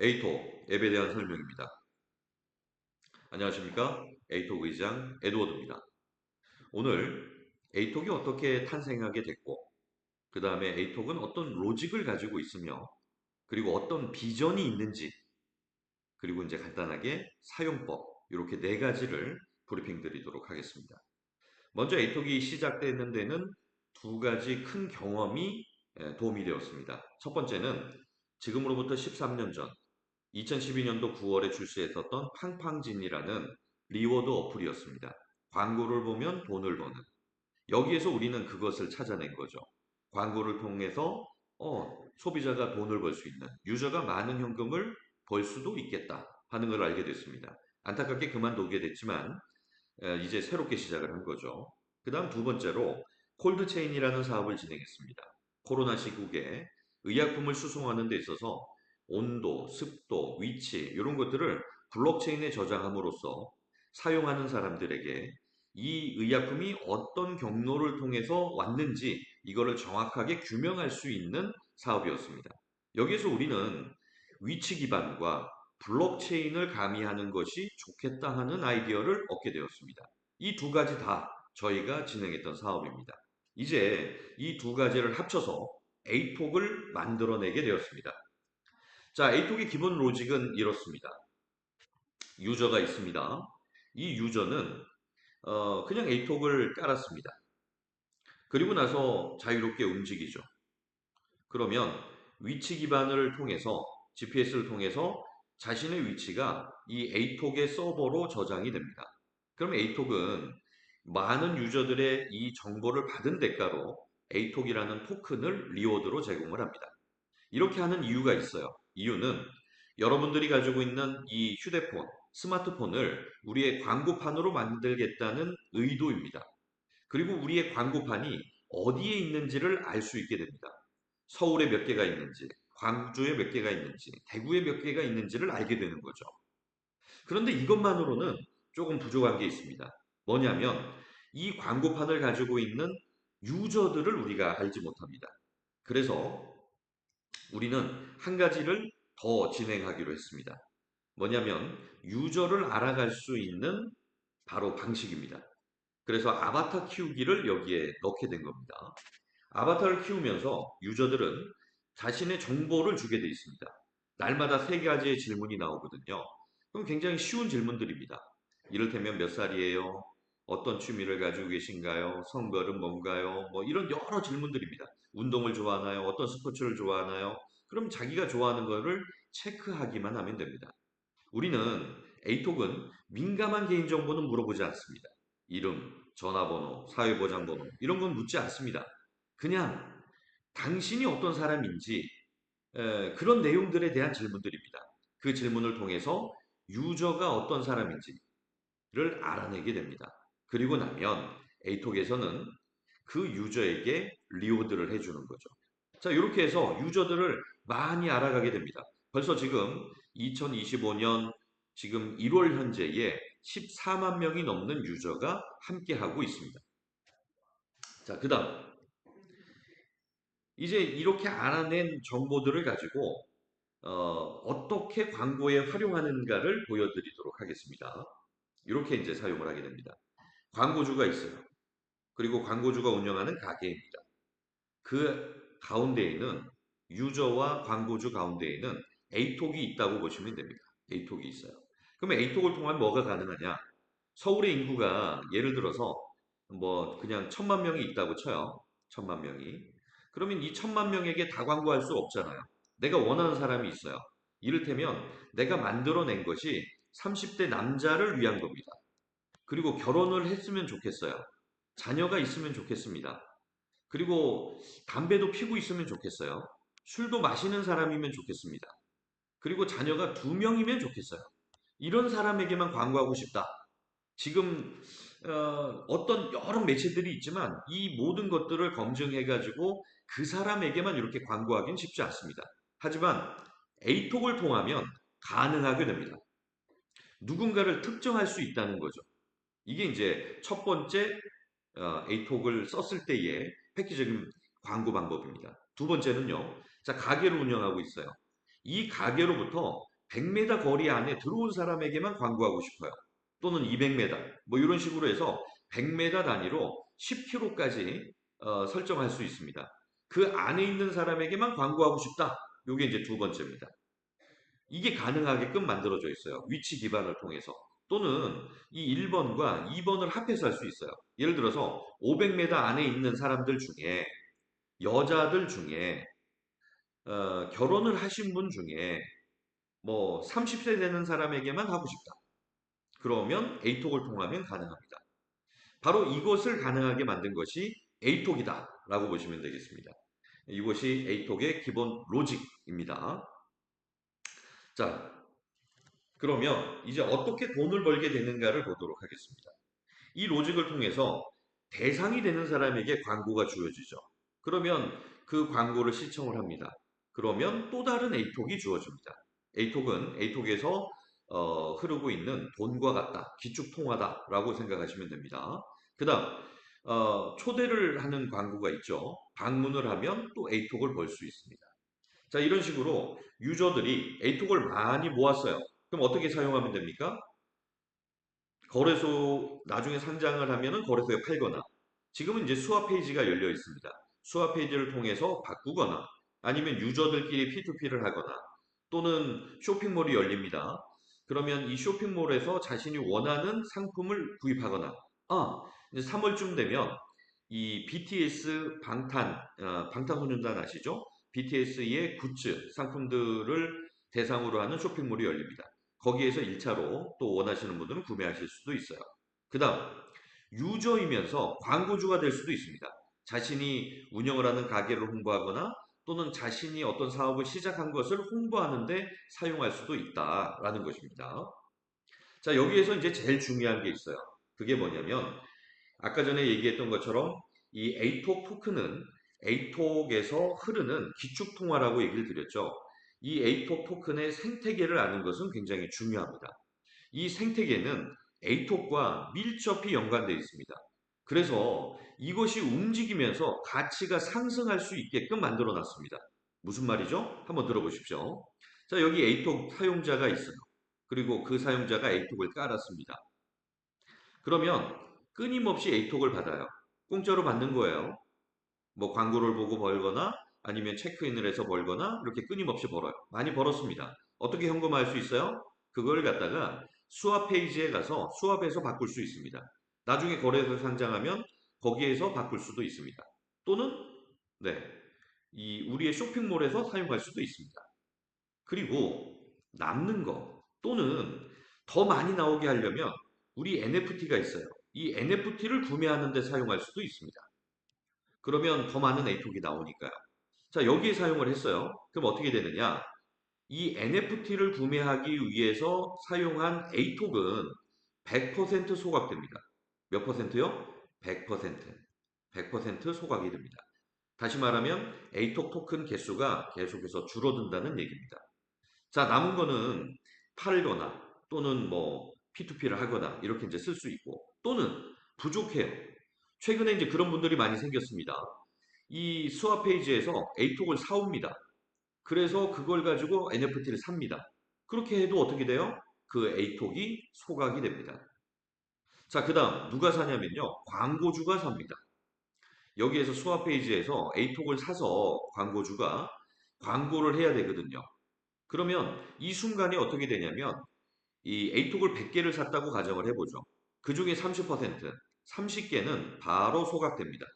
에이톡 앱에 대한 설명입니다. 안녕하십니까? 에이톡 의장 에드워드입니다. 오늘 에이톡이 어떻게 탄생하게 됐고, 그 다음에 에이톡은 어떤 로직을 가지고 있으며, 그리고 어떤 비전이 있는지, 그리고 이제 간단하게 사용법, 이렇게 네 가지를 브리핑 드리도록 하겠습니다. 먼저 에이톡이 시작되는 데는 두 가지 큰 경험이 도움이 되었습니다. 첫 번째는 지금으로부터 13년 전, 2012년도 9월에 출시했었던 팡팡진이라는 리워드 어플이었습니다. 광고를 보면 돈을 버는. 여기에서 우리는 그것을 찾아낸 거죠. 광고를 통해서 소비자가 돈을 벌 수 있는, 유저가 많은 현금을 벌 수도 있겠다 하는 걸 알게 됐습니다. 안타깝게 그만두게 됐지만 이제 새롭게 시작을 한 거죠. 그 다음 두 번째로 콜드체인이라는 사업을 진행했습니다. 코로나 시국에 의약품을 수송하는 데 있어서 온도, 습도, 위치 이런 것들을 블록체인에 저장함으로써 사용하는 사람들에게 이 의약품이 어떤 경로를 통해서 왔는지 이거를 정확하게 규명할 수 있는 사업이었습니다. 여기에서 우리는 위치 기반과 블록체인을 가미하는 것이 좋겠다 하는 아이디어를 얻게 되었습니다. 이 두 가지 다 저희가 진행했던 사업입니다. 이제 이 두 가지를 합쳐서 에이톡을 만들어내게 되었습니다. 자, 에이톡의 기본 로직은 이렇습니다. 유저가 있습니다. 이 유저는 그냥 에이톡을 깔았습니다. 그리고 나서 자유롭게 움직이죠. 그러면 위치 기반을 통해서 GPS를 통해서 자신의 위치가 이 에이톡의 서버로 저장이 됩니다. 그럼 에이톡은 많은 유저들의 이 정보를 받은 대가로 에이톡이라는 토큰을 리워드로 제공을 합니다. 이렇게 하는 이유가 있어요. 이유는 여러분들이 가지고 있는 이 휴대폰, 스마트폰을 우리의 광고판으로 만들겠다는 의도입니다. 그리고 우리의 광고판이 어디에 있는지를 알 수 있게 됩니다. 서울에 몇 개가 있는지, 광주에 몇 개가 있는지, 대구에 몇 개가 있는지를 알게 되는 거죠. 그런데 이것만으로는 조금 부족한 게 있습니다. 뭐냐면 이 광고판을 가지고 있는 유저들을 우리가 알지 못합니다. 그래서 우리는 한 가지를 더 진행하기로 했습니다. 뭐냐면 유저를 알아갈 수 있는 바로 방식입니다. 그래서 아바타 키우기를 여기에 넣게 된 겁니다. 아바타를 키우면서 유저들은 자신의 정보를 주게 돼 있습니다. 날마다 세 가지의 질문이 나오거든요. 그럼 굉장히 쉬운 질문들입니다. 이를테면 몇 살이에요? 어떤 취미를 가지고 계신가요? 성별은 뭔가요? 뭐 이런 여러 질문들입니다. 운동을 좋아하나요? 어떤 스포츠를 좋아하나요? 그럼 자기가 좋아하는 거를 체크하기만 하면 됩니다. 우리는 에이톡은 민감한 개인정보는 물어보지 않습니다. 이름, 전화번호, 사회보장번호 이런 건 묻지 않습니다. 그냥 당신이 어떤 사람인지 그런 내용들에 대한 질문들입니다. 그 질문을 통해서 유저가 어떤 사람인지를 알아내게 됩니다. 그리고 나면 에이톡에서는 그 유저에게 리워드를 해주는 거죠. 자, 이렇게 해서 유저들을 많이 알아가게 됩니다. 벌써 지금 2025년 지금 1월 현재에 14만 명이 넘는 유저가 함께하고 있습니다. 자, 그 다음 이제 이렇게 알아낸 정보들을 가지고 어떻게 광고에 활용하는가를 보여드리도록 하겠습니다. 이렇게 이제 사용을 하게 됩니다. 광고주가 있어요. 그리고 광고주가 운영하는 가게입니다. 그 가운데에는 유저와 광고주 가운데에는 에이톡이 있다고 보시면 됩니다. 에이톡이 있어요. 그러면 에이톡을 통한 뭐가 가능하냐? 서울의 인구가 예를 들어서 뭐 그냥 1,000만 명이 있다고 쳐요. 1,000만 명이. 그러면 이 1,000만 명에게 다 광고할 수 없잖아요. 내가 원하는 사람이 있어요. 이를테면 내가 만들어낸 것이 30대 남자를 위한 겁니다. 그리고 결혼을 했으면 좋겠어요. 자녀가 있으면 좋겠습니다. 그리고 담배도 피고 있으면 좋겠어요. 술도 마시는 사람이면 좋겠습니다. 그리고 자녀가 2명이면 좋겠어요. 이런 사람에게만 광고하고 싶다. 지금 어떤 여러 매체들이 있지만 이 모든 것들을 검증해가지고 그 사람에게만 이렇게 광고하기는 쉽지 않습니다. 하지만 에이톡을 통하면 가능하게 됩니다. 누군가를 특정할 수 있다는 거죠. 이게 이제 첫 번째 에이톡을 썼을 때의 획기적인 광고 방법입니다. 두 번째는요. 자, 가게를 운영하고 있어요. 이 가게로부터 100m 거리 안에 들어온 사람에게만 광고하고 싶어요. 또는 200m, 뭐 이런 식으로 해서 100m 단위로 10km까지 설정할 수 있습니다. 그 안에 있는 사람에게만 광고하고 싶다. 요게 이제 두 번째입니다. 이게 가능하게끔 만들어져 있어요. 위치 기반을 통해서. 또는 이 1번과 2번을 합해서 할 수 있어요. 예를 들어서 500m 안에 있는 사람들 중에 여자들 중에 결혼을 하신 분 중에 뭐 30세 되는 사람에게만 하고 싶다. 그러면 A톡을 통하면 가능합니다. 바로 이것을 가능하게 만든 것이 A톡이다 라고 보시면 되겠습니다. 이것이 A톡의 기본 로직입니다. 자, 그러면 이제 어떻게 돈을 벌게 되는가를 보도록 하겠습니다. 이 로직을 통해서 대상이 되는 사람에게 광고가 주어지죠. 그러면 그 광고를 시청을 합니다. 그러면 또 다른 A톡이 주어집니다. A톡은 A톡에서 흐르고 있는 돈과 같다, 기축통화다라고 생각하시면 됩니다. 그 다음 초대를 하는 광고가 있죠. 방문을 하면 또 A톡을 벌 수 있습니다. 자, 이런 식으로 유저들이 A톡을 많이 모았어요. 그럼 어떻게 사용하면 됩니까? 거래소 나중에 상장을 하면은 거래소에 팔거나 지금은 이제 수화 페이지가 열려 있습니다. 수화 페이지를 통해서 바꾸거나 아니면 유저들끼리 P2P를 하거나 또는 쇼핑몰이 열립니다. 그러면 이 쇼핑몰에서 자신이 원하는 상품을 구입하거나 이제 3월쯤 되면 이 BTS 방탄소년단 아시죠? BTS의 굿즈 상품들을 대상으로 하는 쇼핑몰이 열립니다. 거기에서 1차로 또 원하시는 분들은 구매하실 수도 있어요. 그 다음 유저이면서 광고주가 될 수도 있습니다. 자신이 운영을 하는 가게를 홍보하거나 또는 자신이 어떤 사업을 시작한 것을 홍보하는 데 사용할 수도 있다라는 것입니다. 자, 여기에서 이제 제일 중요한 게 있어요. 그게 뭐냐면 아까 전에 얘기했던 것처럼 이 A톡 토큰은 A톡에서 흐르는 기축통화라고 얘기를 드렸죠. 이 A톡 토큰의 생태계를 아는 것은 굉장히 중요합니다. 이 생태계는 A톡과 밀접히 연관되어 있습니다. 그래서 이것이 움직이면서 가치가 상승할 수 있게끔 만들어 놨습니다. 무슨 말이죠? 한번 들어보십시오. 자, 여기 A톡 사용자가 있어요. 그리고 그 사용자가 A톡을 깔았습니다. 그러면 끊임없이 A톡을 받아요. 공짜로 받는 거예요. 뭐 광고를 보고 벌거나 아니면 체크인을 해서 벌거나 이렇게 끊임없이 벌어요. 많이 벌었습니다. 어떻게 현금화할 수 있어요? 그걸 갖다가 수압 페이지에 가서 수압해서 바꿀 수 있습니다. 나중에 거래소 상장하면 거기에서 바꿀 수도 있습니다. 또는 네, 이 우리의 쇼핑몰에서 사용할 수도 있습니다. 그리고 남는 거 또는 더 많이 나오게 하려면 우리 NFT가 있어요. 이 NFT를 구매하는 데 사용할 수도 있습니다. 그러면 더 많은 A톡이 나오니까요. 자, 여기에 사용을 했어요. 그럼 어떻게 되느냐? 이 NFT를 구매하기 위해서 사용한 A톡은 100% 소각됩니다. 몇 퍼센트요? 100%. 100% 소각이 됩니다. 다시 말하면 A톡 토큰 개수가 계속해서 줄어든다는 얘기입니다. 자, 남은 거는 팔거나 또는 뭐 P2P를 하거나 이렇게 이제 쓸 수 있고 또는 부족해요. 최근에 이제 그런 분들이 많이 생겼습니다. 이 수화 페이지에서 A톡을 사옵니다. 그래서 그걸 가지고 NFT를 삽니다. 그렇게 해도 어떻게 돼요? 그 A톡이 소각이 됩니다. 자, 그 다음 누가 사냐면요. 광고주가 삽니다. 여기에서 수화 페이지에서 A톡을 사서 광고주가 광고를 해야 되거든요. 그러면 이 순간이 어떻게 되냐면 이 A톡을 100개를 샀다고 가정을 해보죠. 그 중에 30%, 30개는 바로 소각됩니다.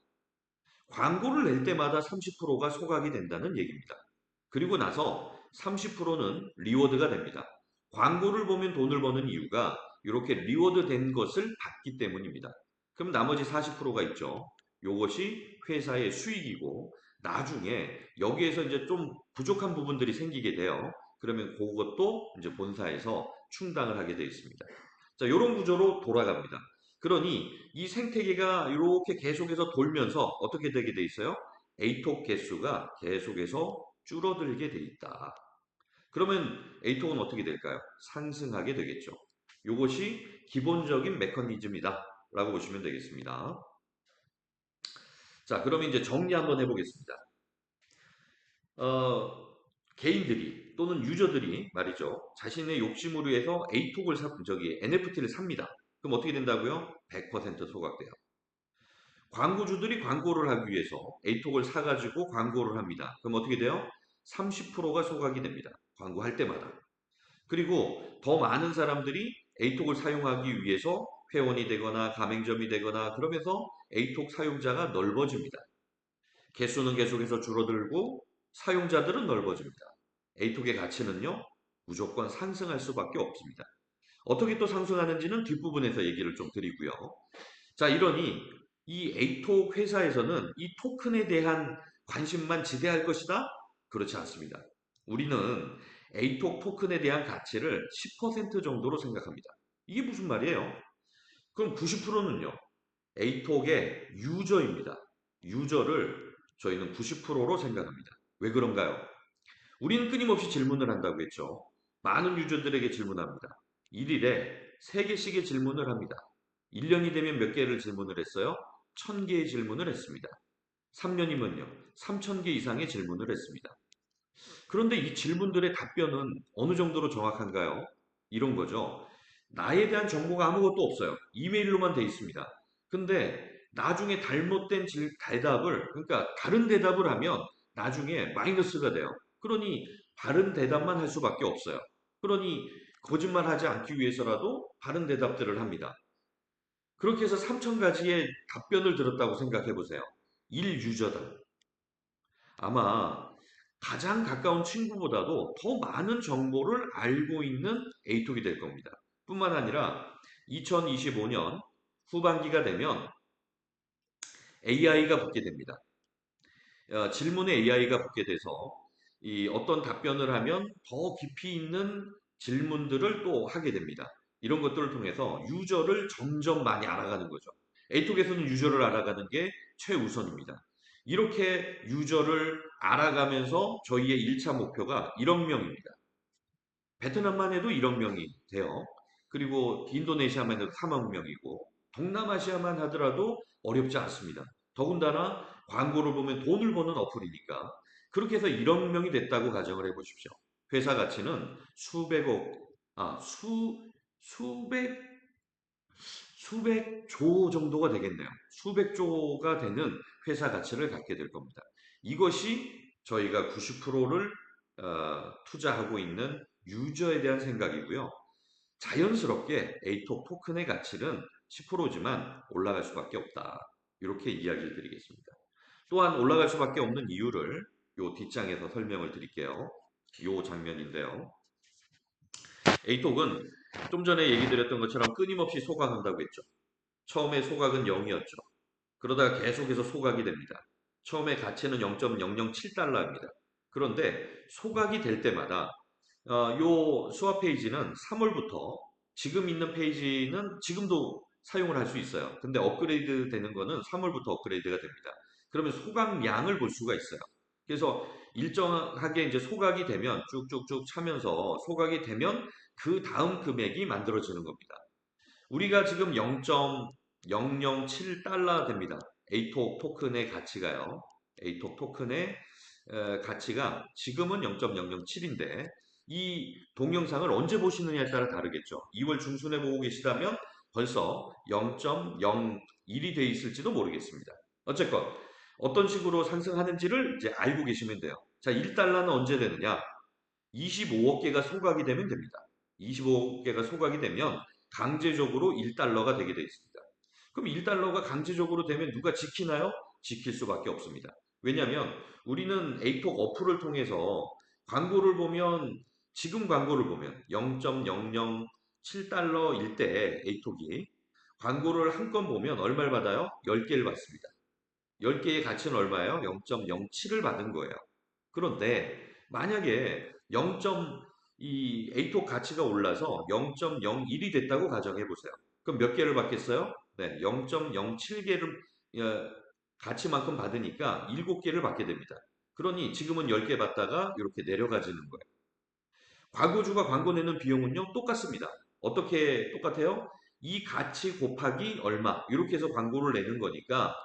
광고를 낼 때마다 30%가 소각이 된다는 얘기입니다. 그리고 나서 30%는 리워드가 됩니다. 광고를 보면 돈을 버는 이유가 이렇게 리워드 된 것을 받기 때문입니다. 그럼 나머지 40%가 있죠. 이것이 회사의 수익이고 나중에 여기에서 이제 좀 부족한 부분들이 생기게 돼요. 그러면 그것도 이제 본사에서 충당을 하게 되어 있습니다. 자, 이런 구조로 돌아갑니다. 그러니 이 생태계가 이렇게 계속해서 돌면서 어떻게 되게 돼 있어요? A톡 개수가 계속해서 줄어들게 돼 있다. 그러면 A톡은 어떻게 될까요? 상승하게 되겠죠. 이것이 기본적인 메커니즘이다. 라고 보시면 되겠습니다. 자, 그러면 이제 정리 한번 해보겠습니다. 어, 개인들이 또는 유저들이 말이죠. 자신의 욕심으로 해서 A톡을 NFT를 삽니다. 그럼 어떻게 된다고요? 100% 소각돼요. 광고주들이 광고를 하기 위해서 A톡을 사가지고 광고를 합니다. 그럼 어떻게 돼요? 30%가 소각이 됩니다. 광고할 때마다. 그리고 더 많은 사람들이 A톡을 사용하기 위해서 회원이 되거나 가맹점이 되거나 그러면서 A톡 사용자가 넓어집니다. 개수는 계속해서 줄어들고 사용자들은 넓어집니다. A톡의 가치는요, 무조건 상승할 수밖에 없습니다. 어떻게 또 상승하는지는 뒷부분에서 얘기를 좀 드리고요. 자, 이러니 이 A톡 회사에서는 이 토큰에 대한 관심만 지대할 것이다? 그렇지 않습니다. 우리는 A톡 토큰에 대한 가치를 10% 정도로 생각합니다. 이게 무슨 말이에요? 그럼 90%는요, A톡의 유저입니다. 유저를 저희는 90%로 생각합니다. 왜 그런가요? 우리는 끊임없이 질문을 한다고 했죠. 많은 유저들에게 질문합니다. 1일에 3개씩의 질문을 합니다. 1년이 되면 몇 개를 질문을 했어요? 1000개의 질문을 했습니다. 3년이면요. 3000개 이상의 질문을 했습니다. 그런데 이 질문들의 답변은 어느 정도로 정확한가요? 이런 거죠. 나에 대한 정보가 아무것도 없어요. 이메일로만 돼 있습니다. 근데 나중에 잘못된 대답을, 그러니까 다른 대답을 하면 나중에 마이너스가 돼요. 그러니 바른 대답만 할 수밖에 없어요. 그러니 거짓말하지 않기 위해서라도 바른 대답들을 합니다. 그렇게 해서 3000가지의 답변을 들었다고 생각해 보세요. 1유저당. 아마 가장 가까운 친구보다도 더 많은 정보를 알고 있는 A톡이 될 겁니다. 뿐만 아니라 2025년 후반기가 되면 AI가 붙게 됩니다. 질문에 AI가 붙게 돼서 이 어떤 답변을 하면 더 깊이 있는 질문들을 또 하게 됩니다. 이런 것들을 통해서 유저를 점점 많이 알아가는 거죠. A톡에서는 유저를 알아가는 게 최우선입니다. 이렇게 유저를 알아가면서 저희의 1차 목표가 1억 명입니다. 베트남만 해도 1억 명이 돼요. 그리고 인도네시아만 해도 3억 명이고 동남아시아만 하더라도 어렵지 않습니다. 더군다나 광고를 보면 돈을 버는 어플이니까 그렇게 해서 1억 명이 됐다고 가정을 해보십시오. 회사 가치는 수백억, 수백, 수백 조 정도가 되겠네요. 수백 조가 되는 회사 가치를 갖게 될 겁니다. 이것이 저희가 90%를 투자하고 있는 유저에 대한 생각이고요. 자연스럽게 A톡 토큰의 가치는 10%지만 올라갈 수밖에 없다. 이렇게 이야기를 드리겠습니다. 또한 올라갈 수밖에 없는 이유를 요 뒷장에서 설명을 드릴게요. 요 장면인데요. A톡은 좀 전에 얘기 드렸던 것처럼 끊임없이 소각한다고 했죠. 처음에 소각은 0이었죠. 그러다가 계속해서 소각이 됩니다. 처음에 가치는 0.007달러입니다. 그런데 소각이 될 때마다 요 수화 페이지는 3월부터 지금 있는 페이지는 지금도 사용을 할 수 있어요. 근데 업그레이드 되는 거는 3월부터 업그레이드가 됩니다. 그러면 소각량을 볼 수가 있어요. 그래서 일정하게 이제 소각이 되면 쭉쭉쭉 차면서 소각이 되면 그 다음 금액이 만들어지는 겁니다. 우리가 지금 0.007달러 됩니다. A톡 토큰의 가치가요. A톡 토큰의 가치가 지금은 0.007인데 이 동영상을 언제 보시느냐에 따라 다르겠죠. 2월 중순에 보고 계시다면 벌써 0.01이 돼 있을지도 모르겠습니다. 어쨌건 어떤 식으로 상승하는지를 이제 알고 계시면 돼요. 자, 1달러는 언제 되느냐? 25억 개가 소각이 되면 됩니다. 25억 개가 소각이 되면 강제적으로 1달러가 되게 되어 있습니다. 그럼 1달러가 강제적으로 되면 누가 지키나요? 지킬 수밖에 없습니다. 왜냐하면 우리는 A톡 어플을 통해서 광고를 보면 지금 광고를 보면 0.007달러일 때 A톡이 광고를 한 건 보면 얼마를 받아요? 10개를 받습니다. 10개의 가치는 얼마예요? 0.07을 받은 거예요. 그런데 만약에 0. 이 A톡 가치가 올라서 0.01이 됐다고 가정해 보세요. 그럼 몇 개를 받겠어요? 네, 0.07개를 가치만큼 받으니까 7개를 받게 됩니다. 그러니 지금은 10개 받다가 이렇게 내려가지는 거예요. 광고주가 광고 내는 비용은요, 똑같습니다. 어떻게 똑같아요? 이 가치 곱하기 얼마 이렇게 해서 광고를 내는 거니까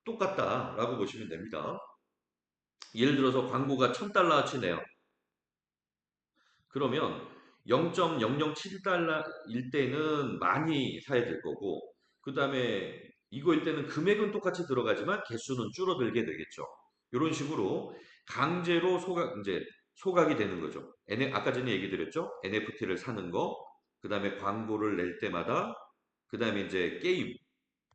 똑같다라고 보시면 됩니다. 예를 들어서 광고가 1000달러어치네요. 그러면 0.007달러일 때는 많이 사야 될 거고, 그 다음에 이거일 때는 금액은 똑같이 들어가지만 개수는 줄어들게 되겠죠. 이런 식으로 강제로 소각이 되는 거죠. 아까 전에 얘기 드렸죠? NFT를 사는 거, 그 다음에 광고를 낼 때마다, 그 다음에 이제 게임,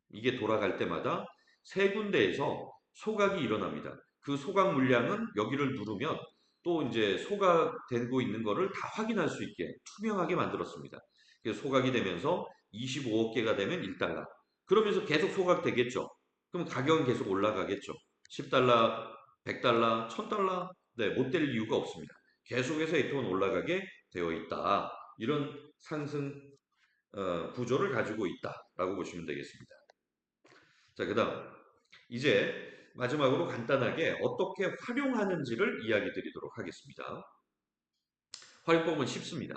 이게 돌아갈 때마다 세 군데에서 소각이 일어납니다. 그 소각 물량은 여기를 누르면 또 이제 소각되고 있는 거를 다 확인할 수 있게 투명하게 만들었습니다. 그래서 소각이 되면서 25억 개가 되면 1달러. 그러면서 계속 소각되겠죠. 그럼 가격은 계속 올라가겠죠. 10달러, 100달러, 1000달러. 네, 못 될 이유가 없습니다. 계속해서 에이톤은 올라가게 되어 있다. 이런 상승 구조를 가지고 있다라고 보시면 되겠습니다. 자, 그 다음 이제 마지막으로 간단하게 어떻게 활용하는지를 이야기 드리도록 하겠습니다. 활용법은 쉽습니다.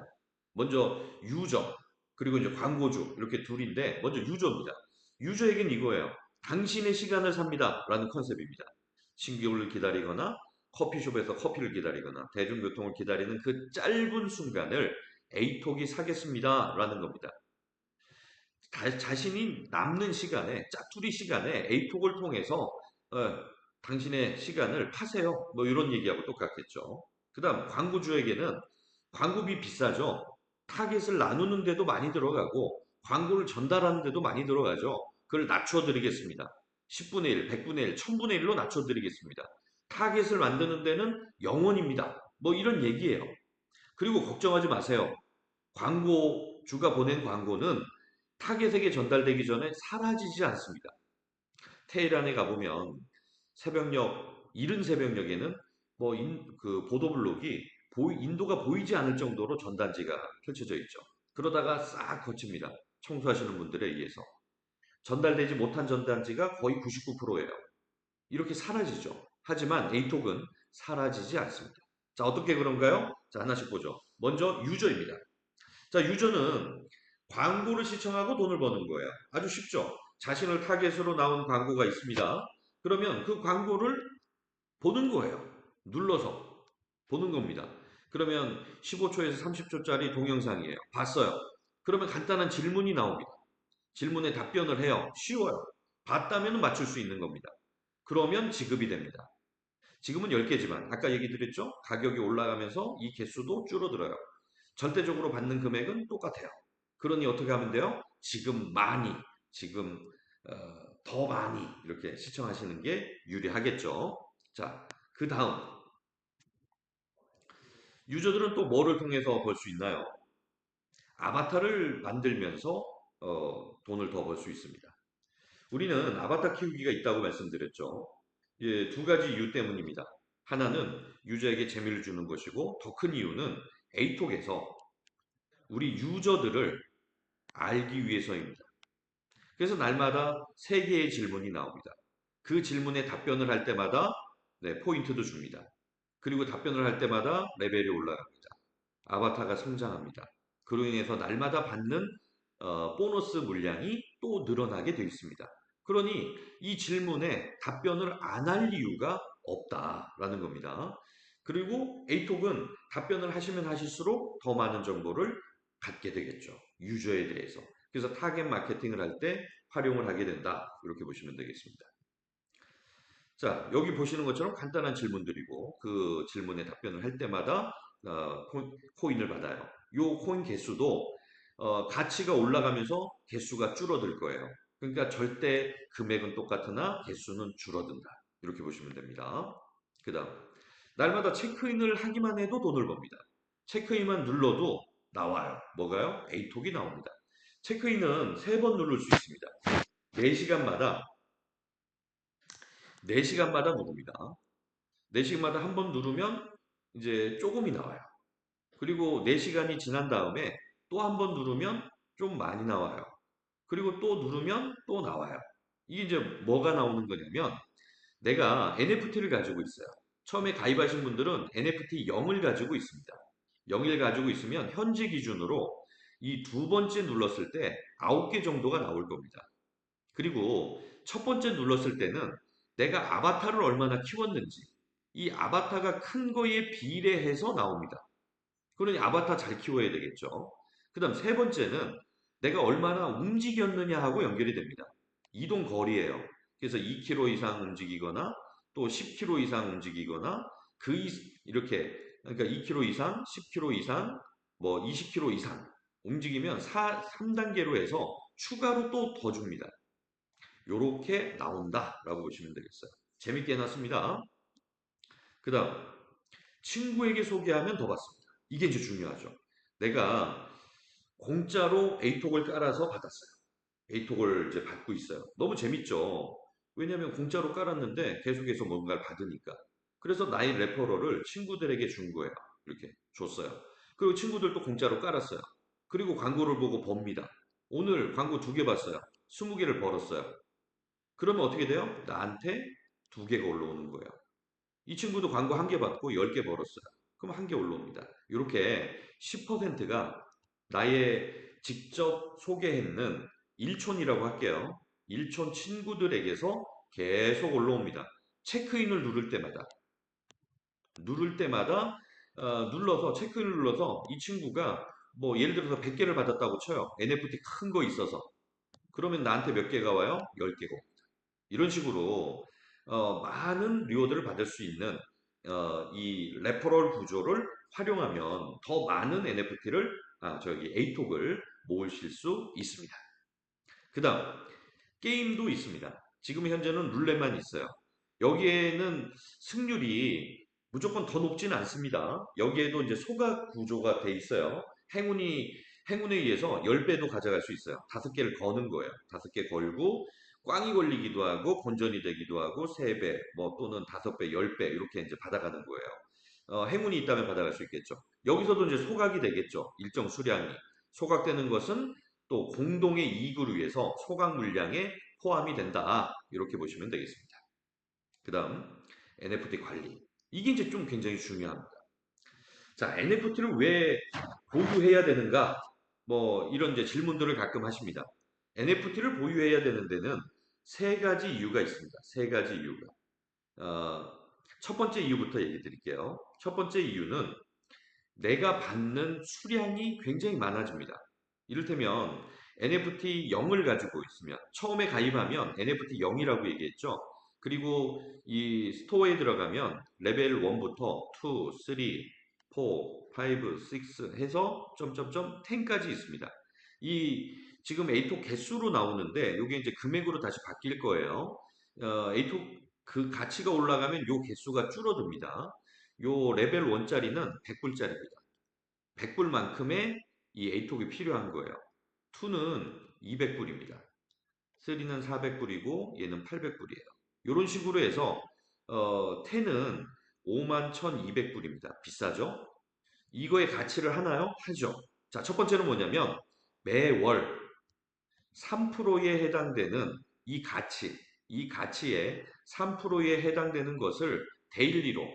먼저 유저, 그리고 이제 광고주 이렇게 둘인데 먼저 유저입니다. 유저에겐 이거예요. 당신의 시간을 삽니다. 라는 컨셉입니다. 신규를 기다리거나 커피숍에서 커피를 기다리거나 대중교통을 기다리는 그 짧은 순간을 에이톡이 사겠습니다. 라는 겁니다. 자신이 남는 시간에 짜투리 시간에 에이톡을 통해서 당신의 시간을 파세요. 뭐 이런 얘기하고 똑같겠죠. 그 다음 광고주에게는 광고비 비싸죠. 타겟을 나누는 데도 많이 들어가고 광고를 전달하는 데도 많이 들어가죠. 그걸 낮춰드리겠습니다. 10분의 1, 100분의 1, 1000분의 1로 낮춰드리겠습니다. 타겟을 만드는 데는 영원입니다. 뭐 이런 얘기예요. 그리고 걱정하지 마세요. 광고주가 보낸 광고는 타겟에게 전달되기 전에 사라지지 않습니다. 테헤란에 가보면 새벽녘, 이른 새벽녘에는 그 보도블록이 인도가 보이지 않을 정도로 전단지가 펼쳐져 있죠. 그러다가 싹 거칩니다. 청소하시는 분들에 의해서. 전달되지 못한 전단지가 거의 99%예요. 이렇게 사라지죠. 하지만 에이톡은 사라지지 않습니다. 자, 어떻게 그런가요? 자, 하나씩 보죠. 먼저 유저입니다. 자, 유저는 광고를 시청하고 돈을 버는 거예요. 아주 쉽죠? 자신을 타겟으로 나온 광고가 있습니다. 그러면 그 광고를 보는 거예요. 눌러서 보는 겁니다. 그러면 15초에서 30초짜리 동영상이에요. 봤어요. 그러면 간단한 질문이 나옵니다. 질문에 답변을 해요. 쉬워요. 봤다면 맞출 수 있는 겁니다. 그러면 지급이 됩니다. 지금은 10개지만 아까 얘기 드렸죠? 가격이 올라가면서 이 개수도 줄어들어요. 절대적으로 받는 금액은 똑같아요. 그러니 어떻게 하면 돼요? 지금 많이, 지금 더 많이 이렇게 시청하시는 게 유리하겠죠. 자, 그 다음 유저들은 또 뭐를 통해서 벌 수 있나요? 아바타를 만들면서 돈을 더 벌 수 있습니다. 우리는 아바타 키우기가 있다고 말씀드렸죠. 예, 두 가지 이유 때문입니다. 하나는 유저에게 재미를 주는 것이고 더 큰 이유는 에이톡에서 우리 유저들을 알기 위해서입니다. 그래서 날마다 세 개의 질문이 나옵니다. 그 질문에 답변을 할 때마다 네, 포인트도 줍니다. 그리고 답변을 할 때마다 레벨이 올라갑니다. 아바타가 성장합니다. 그로 인해서 날마다 받는 보너스 물량이 또 늘어나게 되어 있습니다. 그러니 이 질문에 답변을 안 할 이유가 없다라는 겁니다. 그리고 에이톡은 답변을 하시면 하실수록 더 많은 정보를 갖게 되겠죠. 유저에 대해서. 그래서 타겟 마케팅을 할 때 활용을 하게 된다. 이렇게 보시면 되겠습니다. 자, 여기 보시는 것처럼 간단한 질문들이고 그 질문에 답변을 할 때마다 코인을 받아요. 요 코인 개수도 가치가 올라가면서 개수가 줄어들 거예요. 그러니까 절대 금액은 똑같으나 개수는 줄어든다. 이렇게 보시면 됩니다. 그 다음 날마다 체크인을 하기만 해도 돈을 법니다. 체크인만 눌러도 나와요. 뭐가요? 에이톡이 나옵니다. 체크인은 3번 누를 수 있습니다. 4시간마다 4시간마다 누릅니다. 4시간마다 한 번 누르면 이제 조금이 나와요. 그리고 4시간이 지난 다음에 또 한 번 누르면 좀 많이 나와요. 그리고 또 누르면 또 나와요. 이게 이제 뭐가 나오는 거냐면 내가 NFT를 가지고 있어요. 처음에 가입하신 분들은 NFT 0을 가지고 있습니다. 0을 가지고 있으면 현재 기준으로 이 두 번째 눌렀을 때 9개 정도가 나올 겁니다. 그리고 첫 번째 눌렀을 때는 내가 아바타를 얼마나 키웠는지 이 아바타가 큰 거에 비례해서 나옵니다. 그러니 아바타 잘 키워야 되겠죠. 그 다음 세 번째는 내가 얼마나 움직였느냐 하고 연결이 됩니다. 이동 거리예요. 그래서 2km 이상 움직이거나 또 10km 이상 움직이거나 이렇게 그러니까 2km 이상, 10km 이상, 뭐 20km 이상 움직이면 3단계로 해서 추가로 또 더 줍니다. 요렇게 나온다라고 보시면 되겠어요. 재밌게 해놨습니다. 그 다음 친구에게 소개하면 더 받습니다. 이게 이제 중요하죠. 내가 공짜로 에이톡을 깔아서 받았어요. 에이톡을 이제 받고 있어요. 너무 재밌죠. 왜냐하면 공짜로 깔았는데 계속해서 뭔가를 받으니까. 그래서 나의 레퍼럴을 친구들에게 준 거예요. 이렇게 줬어요. 그리고 친구들도 공짜로 깔았어요. 그리고 광고를 보고 법니다. 오늘 광고 2개 봤어요. 20개를 벌었어요. 그러면 어떻게 돼요? 나한테 2개가 올라오는 거예요. 이 친구도 광고 1개 받고 10개 벌었어요. 그럼 1개 올라옵니다. 이렇게 10%가 나의 직접 소개했는 일촌이라고 할게요. 일촌 친구들에게서 계속 올라옵니다. 체크인을 누를 때마다 눌러서 체크인을 눌러서 이 친구가 뭐 예를 들어서 100개를 받았다고 쳐요. NFT 큰 거 있어서. 그러면 나한테 몇 개가 와요? 10개가. 이런 식으로 많은 리워드를 받을 수 있는 이 레퍼럴 구조를 활용하면 더 많은 NFT를 저기 에이톡을 모으실 수 있습니다. 그 다음 게임도 있습니다. 지금 현재는 룰렛만 있어요. 여기에는 승률이 무조건 더 높지는 않습니다. 여기에도 이제 소각 구조가 돼 있어요. 행운에 의해서 10배도 가져갈 수 있어요. 5개를 거는 거예요. 5개 걸고 꽝이 걸리기도 하고 본전이 되기도 하고 3배, 뭐 또는 5배, 10배 이렇게 이제 받아가는 거예요. 행운이 있다면 받아갈 수 있겠죠. 여기서도 이제 소각이 되겠죠. 일정 수량이. 소각되는 것은 또 공동의 이익을 위해서 소각 물량에 포함이 된다. 이렇게 보시면 되겠습니다. 그 다음 NFT 관리. 이게 이제 좀 굉장히 중요합니다. 자, NFT를 왜 보유해야 되는가? 뭐 이런 이제 질문들을 가끔 하십니다. NFT를 보유해야 되는 데는 세 가지 이유가 있습니다. 세 가지 이유가. 어, 첫 번째 이유부터 얘기 드릴게요. 첫 번째 이유는 내가 받는 수량이 굉장히 많아집니다. 이를테면 NFT 0을 가지고 있으면 처음에 가입하면 NFT 0이라고 얘기했죠. 그리고 이 스토어에 들어가면 레벨 1부터 2, 3, 4, 5, 6 해서 점점점 10까지 있습니다. 이 지금 에이톡 개수로 나오는데 이게 이제 금액으로 다시 바뀔 거예요. 에이톡 그 가치가 올라가면 요 개수가 줄어듭니다. 요 레벨 1짜리는 100불짜리입니다. 100불만큼의 이 에이톡이 필요한 거예요. 2는 200불입니다. 3는 400불이고 얘는 800불이에요. 이런 식으로 해서 10은 51,200불입니다. 비싸죠? 이거의 가치를 하나요? 하죠. 자, 첫 번째는 뭐냐면 매월 3%에 해당되는 이 가치에 3%에 해당되는 것을 데일리로,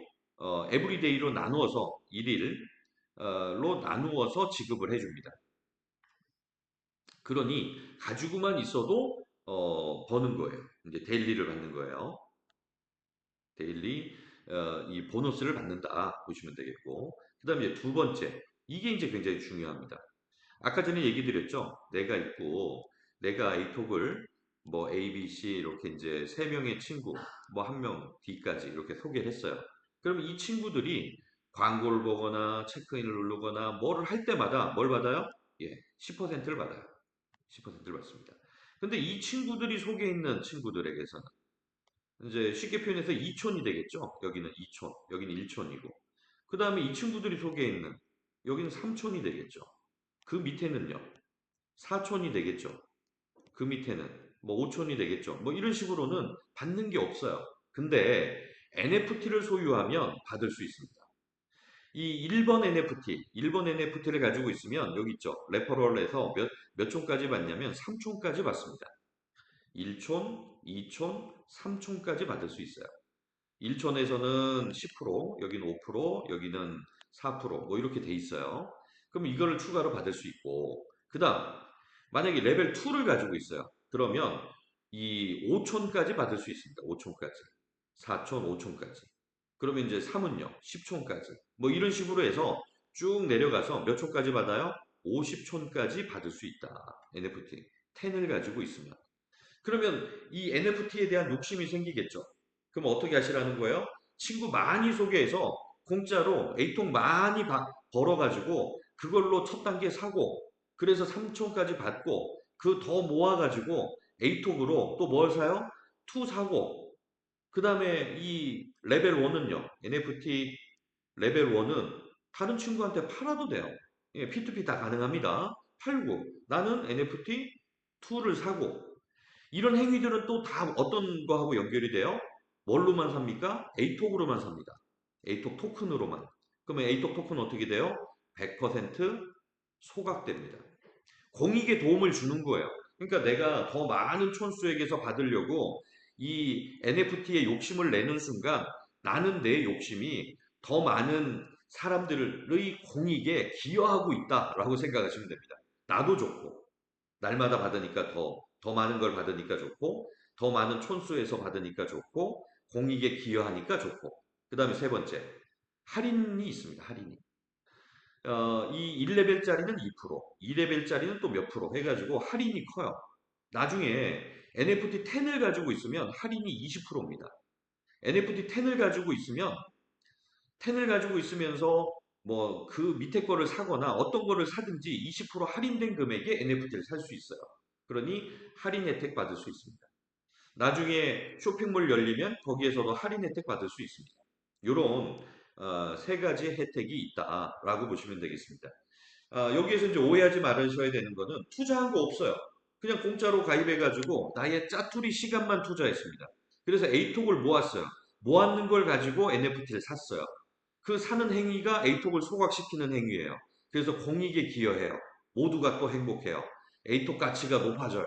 에브리데이로 나누어서 1일로 나누어서 지급을 해줍니다. 그러니 가지고만 있어도 버는 거예요. 이제 데일리를 받는 거예요. 데일리 이 보너스를 받는다 보시면 되겠고 그 다음에 두 번째 이게 이제 굉장히 중요합니다. 아까 전에 얘기 드렸죠. 내가 있고 내가 이톡을 뭐 A, B, C 이렇게 이제 세 명의 친구 뭐 한 명 D까지 이렇게 소개를 했어요. 그럼 이 친구들이 광고를 보거나 체크인을 누르거나 뭐를 할 때마다 뭘 받아요? 예, 10%를 받아요. 10%를 받습니다. 근데 이 친구들이 속해 있는 친구들에게서는 이제 쉽게 표현해서 2촌이 되겠죠. 여기는 2촌, 여기는 1촌이고. 그 다음에 이 친구들이 속해 있는 여기는 3촌이 되겠죠. 그 밑에는요. 4촌이 되겠죠. 그 밑에는 뭐 5촌이 되겠죠. 뭐 이런 식으로는 받는 게 없어요. 근데 NFT를 소유하면 받을 수 있습니다. 이 1번 NFT를 가지고 있으면 여기 있죠. 레퍼럴에서 몇 촌까지 받냐면 3촌까지 받습니다. 1촌, 2촌, 3촌까지 받을 수 있어요. 1촌에서는 10%, 여기는 5%, 여기는 4%뭐 이렇게 돼 있어요. 그럼 이거를 추가로 받을 수 있고 그 다음 만약에 레벨 2를 가지고 있어요. 그러면 이 5촌까지 받을 수 있습니다. 5촌까지. 4촌, 5촌까지. 그러면 이제 3은요. 10촌까지. 뭐 이런 식으로 해서 쭉 내려가서 몇 촌까지 받아요? 50촌까지 받을 수 있다. NFT. 10을 가지고 있으면. 그러면 이 NFT에 대한 욕심이 생기겠죠. 그럼 어떻게 하시라는 거예요? 친구 많이 소개해서 공짜로 A통 많이 벌어가지고 그걸로 첫 단계 사고 그래서 3촌까지 받고 그 더 모아가지고 A톡으로 또 뭘 사요? 2 사고 그 다음에 이 레벨 1은요. NFT 레벨 1은 다른 친구한테 팔아도 돼요. 예, P2P 다 가능합니다. 팔고 나는 NFT 2를 사고 이런 행위들은 또 다 어떤 거하고 연결이 돼요? 뭘로만 삽니까? A톡으로만 삽니다. A톡 토큰으로만. 그러면 A톡 토큰 어떻게 돼요? 100% 소각됩니다. 공익에 도움을 주는 거예요. 그러니까 내가 더 많은 촌수에게서 받으려고 이 NFT에 욕심을 내는 순간 나는 내 욕심이 더 많은 사람들의 공익에 기여하고 있다라고 생각하시면 됩니다. 나도 좋고, 날마다 받으니까 더 많은 걸 받으니까 좋고, 더 많은 촌수에서 받으니까 좋고, 공익에 기여하니까 좋고. 그 다음에 세 번째, 할인이 있습니다. 할인이. 이 1레벨짜리는 2%, 2레벨짜리는 또 몇 프로 해가지고 할인이 커요. 나중에 NFT 10을 가지고 있으면 할인이 20%입니다. NFT 10을 가지고 있으면 10을 가지고 있으면서 뭐 그 밑에 거를 사거나 어떤 거를 사든지 20% 할인된 금액에 NFT를 살 수 있어요. 그러니 할인 혜택 받을 수 있습니다. 나중에 쇼핑몰 열리면 거기에서도 할인 혜택 받을 수 있습니다. 이런 세 가지 혜택이 있다라고 보시면 되겠습니다. 여기에서 이제 오해하지 말으셔야 되는 거는 투자한 거 없어요. 그냥 공짜로 가입해가지고 나의 짜투리 시간만 투자했습니다. 그래서 A톡을 모았어요. 모았는 걸 가지고 NFT를 샀어요. 그 사는 행위가 A톡을 소각시키는 행위예요. 그래서 공익에 기여해요. 모두가 또 행복해요. A톡 가치가 높아져요.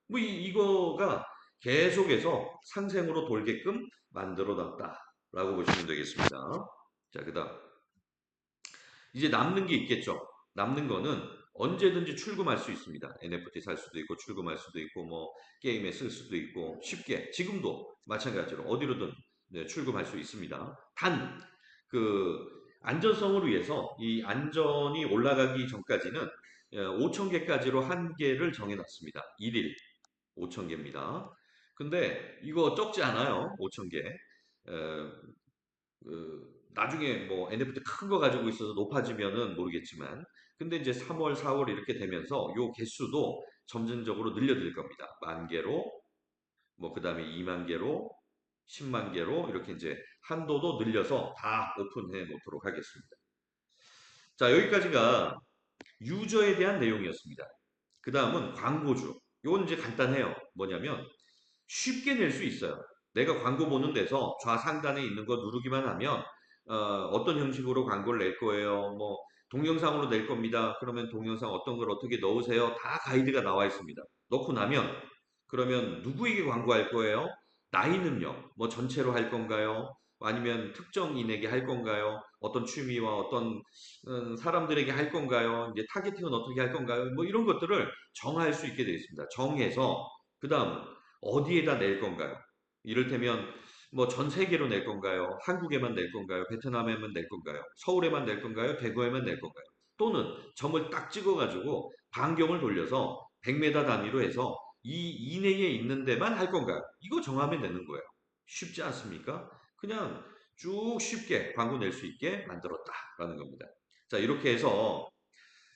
뭐 이거가 계속해서 상생으로 돌게끔 만들어 놨다라고 보시면 되겠습니다. 자, 그다음 이제 남는 게 있겠죠. 남는 거는 언제든지 출금할 수 있습니다. NFT 살 수도 있고 출금할 수도 있고 뭐 게임에 쓸 수도 있고 쉽게 지금도 마찬가지로 어디로든 네, 출금할 수 있습니다. 단 그 안전성을 위해서 이 안전이 올라가기 전까지는 5천 개까지로 한계를 정해놨습니다. 1일 5천 개입니다. 근데 이거 적지 않아요. 5천 개. 나중에 뭐 NFT 큰 거 가지고 있어서 높아지면은 모르겠지만 근데 이제 3월, 4월 이렇게 되면서 요 개수도 점진적으로 늘려드릴 겁니다. 만 개로 뭐 그다음에 2만 개로 10만 개로 이렇게 이제 한도도 늘려서 다 오픈해 놓도록 하겠습니다. 자, 여기까지가 유저에 대한 내용이었습니다. 그 다음은 광고주. 이건 이제 간단해요. 뭐냐면 쉽게 낼 수 있어요. 내가 광고 보는 데서 좌상단에 있는 거 누르기만 하면 떤 형식으로 광고를 낼 거예요. 뭐 동영상으로 낼 겁니다. 그러면 동영상 어떤 걸 어떻게 넣으세요? 다 가이드가 나와 있습니다. 넣고 나면 그러면 누구에게 광고할 거예요? 나이는요? 뭐 전체로 할 건가요? 아니면 특정인에게 할 건가요? 어떤 취미와 어떤 사람들에게 할 건가요? 이제 타겟팅은 어떻게 할 건가요? 뭐 이런 것들을 정할 수 있게 되어 있습니다. 정해서 그 다음 어디에다 낼 건가요? 이를테면 뭐 전 세계로 낼 건가요? 한국에만 낼 건가요? 베트남에만 낼 건가요? 서울에만 낼 건가요? 대구에만 낼 건가요? 또는 점을 딱 찍어가지고 반경을 돌려서 100m 단위로 해서 이 이내에 있는 데만 할 건가요? 이거 정하면 되는 거예요. 쉽지 않습니까? 그냥 쭉 쉽게 광고 낼 수 있게 만들었다라는 겁니다. 자, 이렇게 해서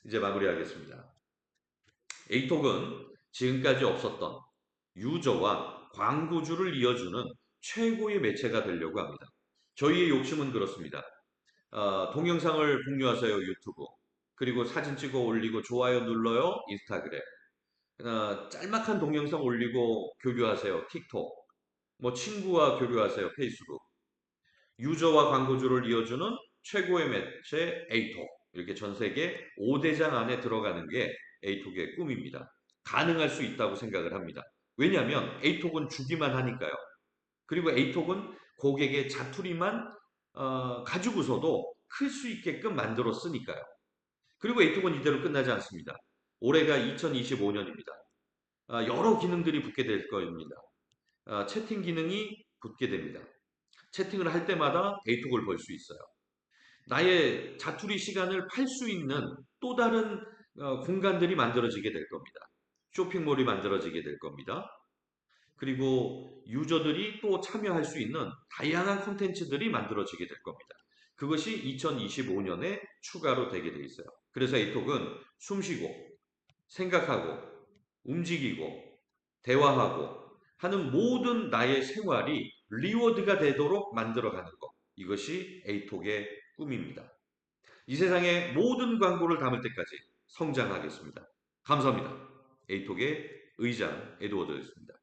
이제 마무리하겠습니다. 에이톡은 지금까지 없었던 유저와 광고주를 이어주는 최고의 매체가 되려고 합니다. 저희의 욕심은 그렇습니다. 동영상을 공유하세요, 유튜브. 그리고 사진 찍어 올리고 좋아요 눌러요, 인스타그램. 짤막한 동영상 올리고 교류하세요, 틱톡. 뭐 친구와 교류하세요, 페이스북. 유저와 광고주를 이어주는 최고의 매체 에이톡. 이렇게 전 세계 5대장 안에 들어가는 게 에이톡의 꿈입니다. 가능할 수 있다고 생각을 합니다. 왜냐하면 에이톡은 주기만 하니까요. 그리고 에이톡은 고객의 자투리만 가지고서도 클 수 있게끔 만들었으니까요. 그리고 에이톡은 이대로 끝나지 않습니다. 올해가 2025년입니다. 여러 기능들이 붙게 될 겁니다. 채팅 기능이 붙게 됩니다. 채팅을 할 때마다 에이톡을 볼 수 있어요. 나의 자투리 시간을 팔 수 있는 또 다른 공간들이 만들어지게 될 겁니다. 쇼핑몰이 만들어지게 될 겁니다. 그리고 유저들이 또 참여할 수 있는 다양한 콘텐츠들이 만들어지게 될 겁니다. 그것이 2025년에 추가로 되게 돼 있어요. 그래서 에이톡은 숨쉬고 생각하고 움직이고 대화하고 하는 모든 나의 생활이 리워드가 되도록 만들어가는 것. 이것이 에이톡의 꿈입니다. 이 세상의 모든 광고를 담을 때까지 성장하겠습니다. 감사합니다. 에이톡의 의장 에드워드였습니다.